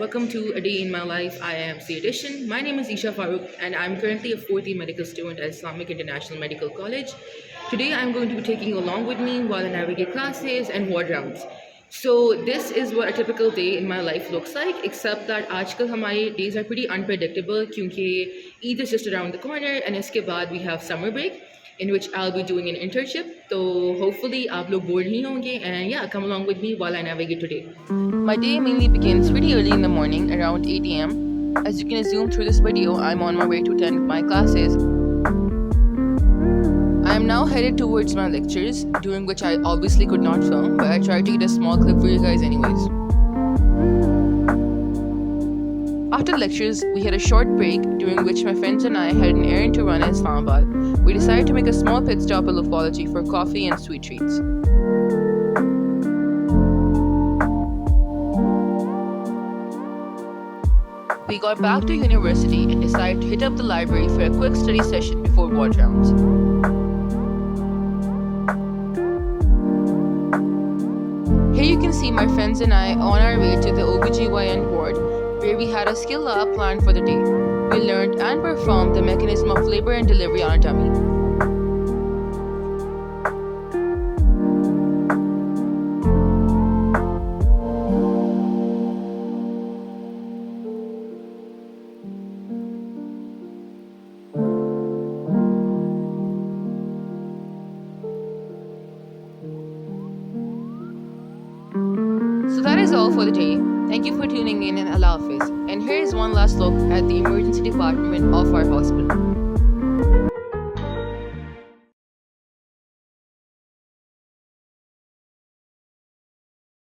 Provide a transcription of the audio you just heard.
Welcome to A Day in My Life IIMC edition. My name is Eesha Farooq and I'm currently a fourth year medical student at Islamic International Medical College. Today I'm going to be taking you along with me while I navigate classes and ward rounds. So this is what a typical day in my life looks like, except that आजकल हमारे days are pretty unpredictable क्योंकि Eid is just around the corner and इसके बाद we have summer break in which I'll be doing an internship. So hopefully आप लोग bored नहीं होंगे and yeah, come along with me while I navigate today. My day mainly begins pretty early in the morning, around 8 a.m. As you can assume through this video, I'm on my way to attend my classes. I am now headed towards my lectures, during which I obviously could not film, but I tried to get a small clip for you guys anyways. After lectures, we had a short break, during which my friends and I had an errand to run in Islamabad. We decided to make a small pit stop at Lufology for coffee and sweet treats. We got back to university and decided to hit up the library for a quick study session before ward rounds. Here you can see my friends and I on our way to the OBGYN ward, where we had a skill lab planned for the day. We learned and performed the mechanism of labor and delivery on a dummy. So that is all for the day. Thank you for tuning in and Allah Hafiz. And here is one last look at the emergency department of our hospital.